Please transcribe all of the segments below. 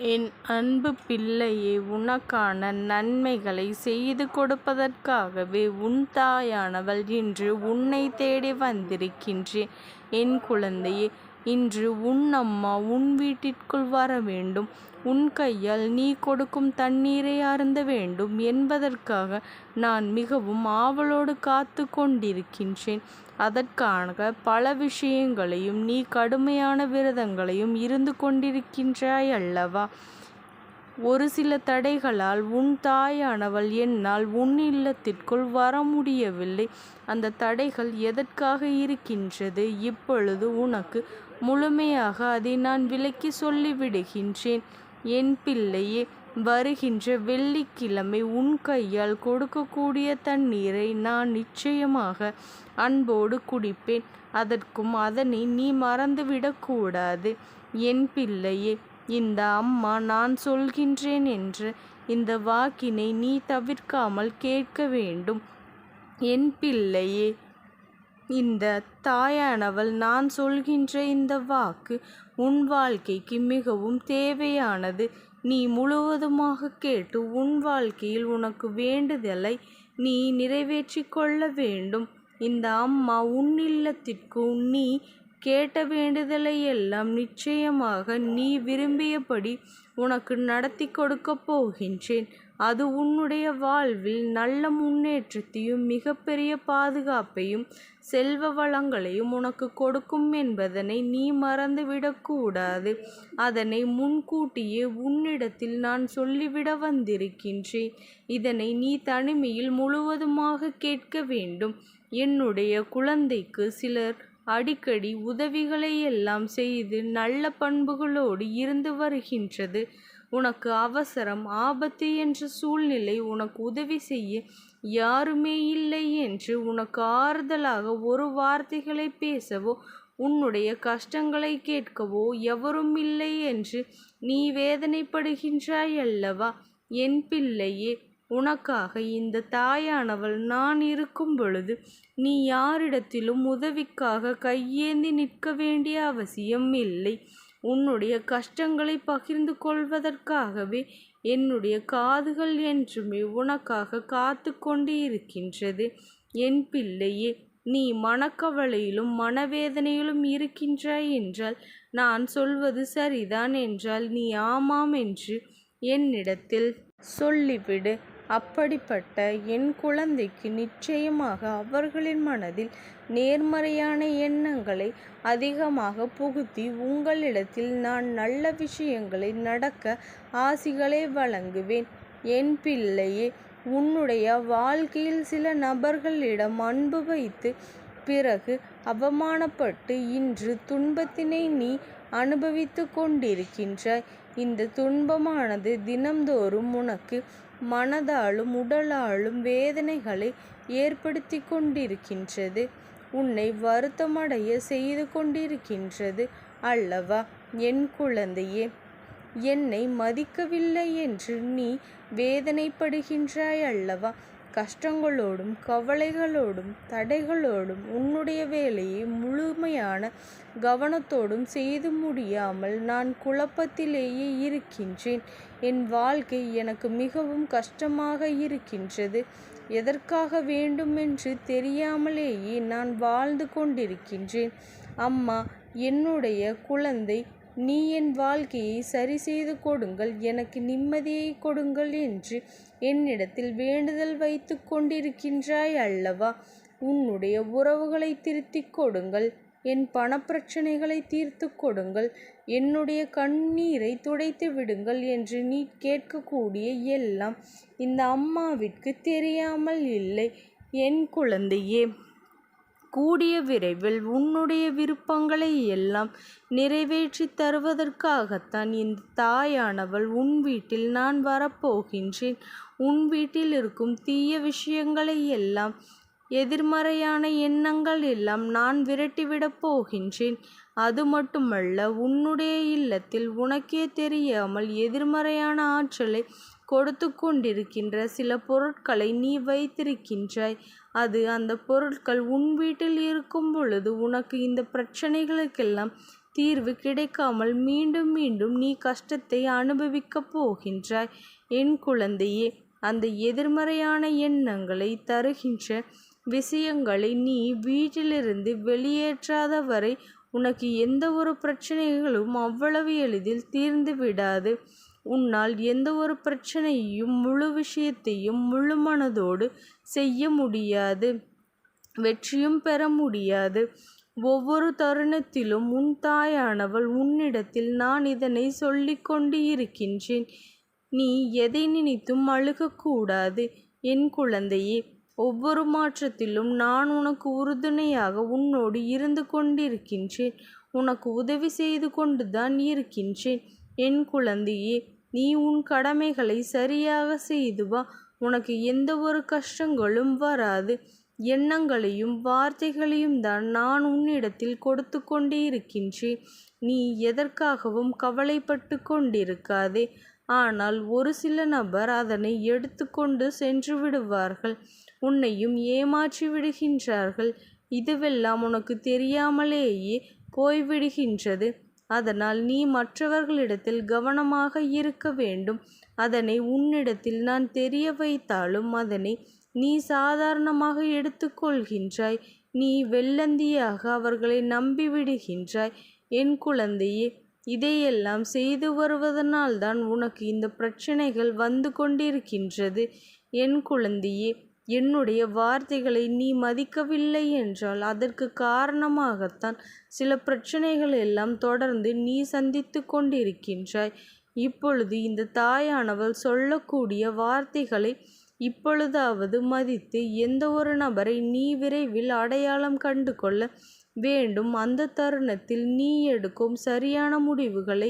என் அன்பு பிள்ளையே, உனக்கான நன்மைகளை செய்து கொடுப்பதற்காகவே உன் தாயானவள் இன்று உன்னை தேடி வந்திருக்கின்றேன். என் குழந்தையே, இன்று உன் அம்மா உன் வீட்டிற்குள் வர வேண்டும். உன் கையால் நீ கொடுக்கும் தண்ணீரை அருந்த வேண்டும் என்பதற்காக நான் மிகவும் ஆவலோடு காத்து கொண்டிருக்கின்றேன். அதற்காக பல விஷயங்களையும் நீ கடுமையான விரதங்களையும் இருந்து கொண்டிருக்கின்றாய் அல்லவா? ஒரு சில தடைகளால் உன் தாயானவள் என்னால் உன் இல்லத்திற்குள் வர முடியவில்லை. அந்த தடைகள் எதற்காக இருக்கின்றது? இப்பொழுது உனக்கு முழுமையாக அதை நான் விளக்கி சொல்லிவிடுகின்றேன். என் பிள்ளையே, வருகின்ற வெள்ளிக்கிழமை உன் கையால் கொடுக்கக்கூடிய தண்ணீரை நான் நிச்சயமாக அன்போடு குடிப்பேன். அதனை நீ மறந்துவிடக்கூடாது. என் பிள்ளையே, இந்த அம்மா நான் சொல்கின்றேன் என்று இந்த வாக்கினை நீ தவிர்க்காமல் கேட்க வேண்டும். என் பிள்ளையே, இந்த தாயானவள் நான் சொல்கின்ற இந்த வாக்கு உன் வாழ்க்கைக்கு மிகவும் தேவையானது. நீ முழுவதுமாக கேட்டு உன் வாழ்க்கையில் உனக்கு வேண்டுதலை நீ நிறைவேற்றி கொள்ள வேண்டும். இந்த அம்மா உன் இல்லத்திற்கு நீ கேட்ட வேண்டுதலை எல்லாம் நிச்சயமாக நீ விரும்பியபடி உனக்கு நடத்தி கொடுக்கப் போகின்றேன். அது உன்னுடைய வாழ்வில் நல்ல முன்னேற்றத்தையும் மிகப்பெரிய பாதுகாப்பையும் செல்வ வளங்களையும் உனக்கு கொடுக்கும் என்பதனை நீ மறந்துவிடக்கூடாது. அதனை முன்கூட்டியே உன்னிடத்தில் நான் சொல்லிவிட வந்திருக்கின்றேன். இதனை நீ தனிமையில் முழுவதுமாக கேட்க வேண்டும். என்னுடைய குழந்தைக்கு சிலர் அடிக்கடி உதவிகளை எல்லாம் செய்து நல்ல பண்புகளோடு இருந்து வருகின்றது. உனக்கு அவசரம் ஆபத்து என்ற சூழ்நிலை உனக்கு உதவி செய்ய யாருமே இல்லை என்று உனக்கு ஆறுதலாக ஒரு வார்த்தைகளை பேசவோ உன்னுடைய கஷ்டங்களை கேட்கவோ எவரும் இல்லை என்று நீ வேதனைப்படுகின்றாய் அல்லவா? என் பிள்ளையே, உனக்காக இந்த தாயானவள் நான் இருக்கும் பொழுது நீ யாரிடத்திலும் உதவிக்காக கையேந்தி நிற்க வேண்டிய அவசியம் இல்லை. உன்னுடைய கஷ்டங்களை பகிர்ந்து கொள்வதற்காகவே என்னுடைய காதுகள் என்றுமே உனக்காக காத்து கொண்டு இருக்கின்றது. என் பிள்ளையே, நீ மனக்கவலையிலும் மனவேதனையிலும் இருக்கின்றாய் என்றால், நான் சொல்வது சரிதான் என்றால் நீ ஆமாம் என்று என்னிடத்தில் சொல்லிவிடு. அப்படிப்பட்ட என் குழந்தைக்கு நிச்சயமாக அவர்களின் மனதில் நேர்மறையான எண்ணங்களை அதிகமாக புகுத்தி உங்களிடத்தில் நான் நல்ல விஷயங்களை நடக்க ஆசிகளை வழங்குவேன். என் பிள்ளையே, உன்னுடைய வாழ்க்கையில் சில நபர்களிடம் அன்பு வைத்து பிறகு அவமானப்பட்டு இன்று துன்பத்தினை நீ அனுபவித்து கொண்டிருக்கின்றாய். இந்த துன்பமானது தினம்தோறும் உனக்கு மனதாலும் உடலாலும் வேதனைகளை ஏற்படுத்தி கொண்டிருக்கின்றது. உன்னை வருத்தமடைய செய்து கொண்டிருக்கின்றது அல்லவா? என் குழந்தையே, என்னை மதிக்கவில்லை என்று நீ வேதனைப்படுகின்றாய் அல்லவா? கஷ்டங்களோடும் கவலைகளோடும் தடைகளோடும் உன்னுடைய வேலையை முழுமையான கவனத்தோடும் செய்து முடியாமல் நான் குழப்பத்திலேயே இருக்கின்றேன். என் வாழ்க்கை எனக்கு மிகவும் கஷ்டமாக இருக்கின்றது. எதற்காக வேண்டுமென்று தெரியாமலேயே நான் வாழ்ந்து கொண்டிருக்கின்றேன். அம்மா, என்னுடைய குழந்தை, நீ என் வாழ்க்கையை சரி செய்து கொடுங்கள், எனக்கு நிம்மதியை கொடுங்கள் என்று என்னிடத்தில் வேண்டுதல் வைத்து கொண்டிருக்கின்றாய் அல்லவா? உன்னுடைய உறவுகளை திருத்திக் கொடுங்கள், என் பணப்பிரச்சனைகளை தீர்த்து கொடுங்கள், என்னுடைய கண்ணீரை துடைத்து விடுங்கள் என்று நீ கேட்கக்கூடிய எல்லாம் இந்த அம்மாவிற்கு தெரியாமல் இல்லை. என் குழந்தையே, கூடிய விரைவில் உன்னுடைய விருப்பங்களை எல்லாம் நிறைவேற்றி தருவதற்காகத்தான் இந்த தாயானவள் உன் வீட்டில் நான் வரப்போகின்றேன். உன் வீட்டில் இருக்கும் தீய விஷயங்களை எல்லாம், எதிர்மறையான எண்ணங்கள் எல்லாம் நான் விரட்டிவிடப் போகின்றேன். அது மட்டுமல்ல, உன்னுடைய இல்லத்தில் உனக்கே தெரியாமல் எதிர்மறையான ஆற்றலை கொடுத்து கொண்டிருக்கின்ற சில பொருட்களை நீ வைத்திருக்கின்றாய். அந்த பொருட்கள் உன் வீட்டில் இருக்கும் பொழுது உனக்கு இந்த பிரச்சனைகளுக்கெல்லாம் தீர்வு கிடைக்காமல் மீண்டும் மீண்டும் நீ கஷ்டத்தை அனுபவிக்கப் போகின்றாய். என் குழந்தையே, அந்த எதிர்மறையான எண்ணங்களை தருகின்ற விஷயங்களை நீ வீட்டிலிருந்து வெளியேற்றாத வரை உனக்கு எந்த ஒரு பிரச்சனைகளும் அவ்வளவு எளிதில் தீர்ந்து விடாது. உன்னால் எந்த ஒரு பிரச்சனையையும் முழு விஷயத்தையும் முழு மனதோடு செய்ய முடியாது, வெற்றியும் பெற முடியாது. ஒவ்வொரு தருணத்திலும் உன் தாயானவள் உன்னிடத்தில் நான் இதனை சொல்லிக் கொண்டு இருக்கின்றேன். நீ எதை நினைத்தும் அழுகக்கூடாது என் குழந்தையே. ஒவ்வொரு மாற்றத்திலும் நான் உனக்கு உறுதுணையாக உன்னோடு இருந்து கொண்டிருக்கின்றேன். உனக்கு உதவி செய்து கொண்டுதான் இருக்கின்றேன் என் குழந்தையே. நீ உன் கடமைகளை சரியாக செய்து வா. உனக்கு எந்த ஒரு கஷ்டங்களும் வராது. எண்ணங்களையும் வார்த்தைகளையும் தான் நான் உன்னிடத்தில் கொடுத்து கொண்டே இருக்கின்றேன். நீ எதற்காகவும் கவலைப்பட்டு கொண்டிருக்காதே. ஆனால் ஒரு சில நபர் அதனை எடுத்துக்கொண்டு சென்று விடுவார்கள், உன்னையும் ஏமாற்றி விடுகின்றார்கள். இதுவெல்லாம் உனக்கு தெரியாமலேயே போய்விடுகின்றது. அதனால் நீ மற்றவர்களிடத்தில் கவனமாக இருக்க வேண்டும். அதனை உன்னிடத்தில் நான் தெரிய வைத்தாலும் அதனை நீ சாதாரணமாக எடுத்துக்கொள்கின்றாய். நீ வெள்ளந்தியாக அவர்களை நம்பிவிடுகின்றாய் என் குழந்தையே. இதையெல்லாம் செய்து வருவதனால்தான் உனக்கு இந்த பிரச்சனைகள் வந்து கொண்டிருக்கின்றது என் குழந்தையே. என்னுடைய வார்த்தைகளை நீ மதிக்கவில்லை என்றால் அதற்கு காரணமாகத்தான் சில பிரச்சனைகள் எல்லாம் தொடர்ந்து நீ சந்தித்து கொண்டிருக்கின்றாய். இப்பொழுது இந்த தாயானவள் சொல்லக்கூடிய வார்த்தைகளை இப்பொழுதாவது மதித்து எந்த ஒரு நபரை நீ விரைவில் அடையாளம் கண்டு கொள்ள வேண்டும். அந்த தருணத்தில் நீ எடுக்கும் சரியான முடிவுகளை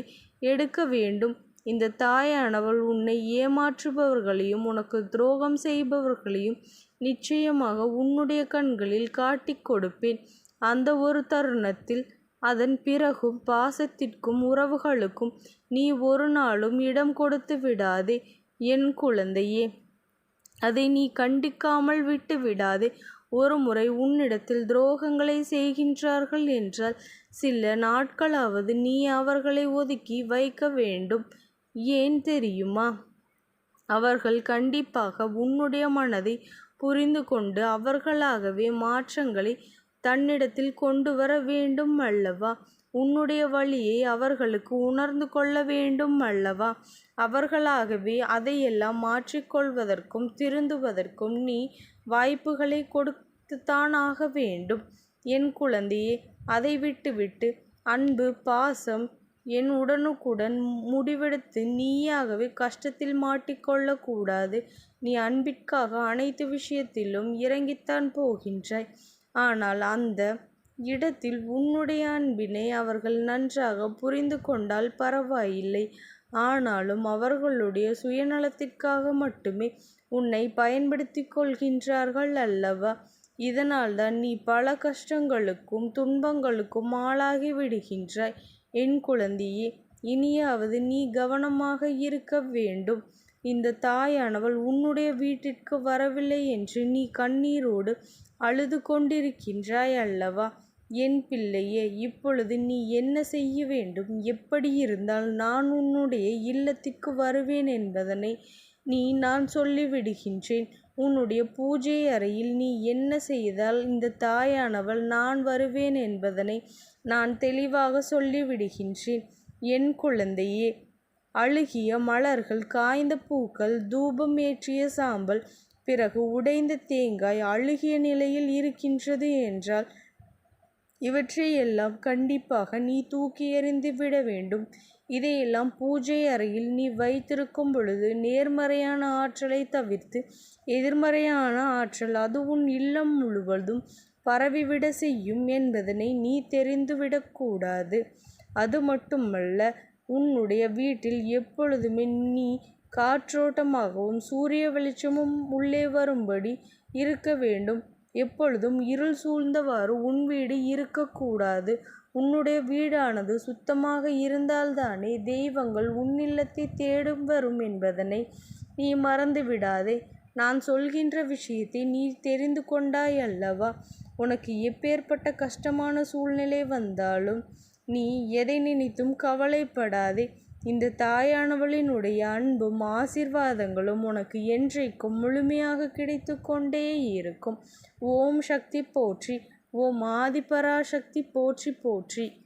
எடுக்க வேண்டும். இந்த தாயானவள் உன்னை ஏமாற்றுபவர்களையும் உனக்கு துரோகம் செய்பவர்களையும் நிச்சயமாக உன்னுடைய கண்களில் காட்டிக் கொடுப்பேன். அந்த ஒரு தருணத்தில் அதன் பிறகும் பாசத்திற்கும் உறவுகளுக்கும் நீ ஒரு நாளும் இடம் கொடுத்து விடாதே என் குழந்தையே. அதை நீ கண்டிக்காமல் விட்டு விடாதே. ஒரு முறை உன்னிடத்தில் துரோகங்களை செய்கின்றார்கள் என்றால் சில நாட்களாவது நீ அவர்களை ஒதுக்கி வைக்க வேண்டும். ஏன் தெரியுமா? அவர்கள் கண்டிப்பாக உன்னுடைய மனதை புரிந்து கொண்டு அவர்களாகவே மாற்றங்களை தன்னிடத்தில் கொண்டு வர வேண்டும் அல்லவா? உன்னுடைய வழியை அவர்களுக்கு உணர்ந்து கொள்ள வேண்டும் அல்லவா? அவர்களாகவே அதையெல்லாம் மாற்றிக்கொள்வதற்கும் திருந்துவதற்கும் நீ வாய்ப்புகளை கொடுத்துத்தான் ஆக வேண்டும் என் குழந்தையே. அதை விட்டுவிட்டு அன்பு பாசம் என் உடனுக்குடன் முடிவெடுத்து நீயாகவே கஷ்டத்தில் மாட்டிக்கொள்ளக்கூடாது. நீ அன்பிற்காக அனைத்து விஷயத்திலும் இறங்கித்தான் போகின்றாய். ஆனால் அந்த இடத்தில் உன்னுடைய அன்பினை அவர்கள் நன்றாக புரிந்து கொண்டால் பரவாயில்லை. ஆனாலும் அவர்களுடைய சுயநலத்திற்காக மட்டுமே உன்னை பயன்படுத்தி கொள்கின்றார்கள் அல்லவா? இதனால்தான் நீ பல கஷ்டங்களுக்கும் துன்பங்களுக்கும் ஆளாகி விடுகின்றாய் என் குழந்தையே. இனியாவது நீ கவனமாக இருக்க வேண்டும். இந்த தாயானவள் உன்னுடைய வீட்டிற்கு வரவில்லை என்று நீ கண்ணீரோடு அழுது கொண்டிருக்கின்றாய் அல்லவா? என் பிள்ளையே, இப்பொழுது நீ என்ன செய்ய வேண்டும், எப்படி இருந்தால் நான் உன்னுடைய இல்லத்திற்கு வருவேன் என்பதனை நான் சொல்லிவிடுகின்றேன். உன்னுடைய பூஜை அறையில் நீ என்ன செய்தால் இந்த தாயானவள் நான் வருவேன் என்பதனை நான் தெளிவாக சொல்லிவிடுகின்றேன் என் குழந்தையே. அழுகிய மலர்கள், காய்ந்த பூக்கள், தூபம் ஏற்றிய சாம்பல், பிறகு உடைந்த தேங்காய் அழுகிய நிலையில் இருக்கின்றது என்றால் இவற்றையெல்லாம் கண்டிப்பாக நீ தூக்கி எறிந்து விட வேண்டும். இதையெல்லாம் பூஜை அறையில் நீ வைத்திருக்கும் பொழுது நேர்மறையான ஆற்றலை தவிர்த்து எதிர்மறையான ஆற்றல் அது உன் இல்லம் முழுவதும் பரவிவிட செய்யும் என்பதனை நீ தெரிந்துவிடக்கூடாது. அது மட்டுமல்ல, உன்னுடைய வீட்டில் எப்பொழுதுமே நீ காற்றோட்டமாகவும் சூரிய வெளிச்சமும் உள்ளே வரும்படி இருக்க வேண்டும். எப்பொழுதும் இருள் சூழ்ந்தவாறு உன் வீடு இருக்கக்கூடாது. உன்னுடைய வீடானது சுத்தமாக இருந்தால்தானே தெய்வங்கள் உன் இல்லத்தை தேடும் வரும் என்பதனை நீ மறந்து விடாதே. நான் சொல்கின்ற விஷயத்தை நீ தெரிந்து கொண்டாய் அல்லவா? உனக்கு எப்பேற்பட்ட கஷ்டமான சூழ்நிலை வந்தாலும் நீ எதை நினைத்தும் கவலைப்படாதே. இந்த தாயானவளினுடைய அன்பும் ஆசீர்வாதங்களும் உனக்கு என்றைக்கும் முழுமையாக கிடைத்து கொண்டே இருக்கும். ஓம் சக்தி போற்றி. ஓம் ஆதிபராசக்தி போற்றி போற்றி.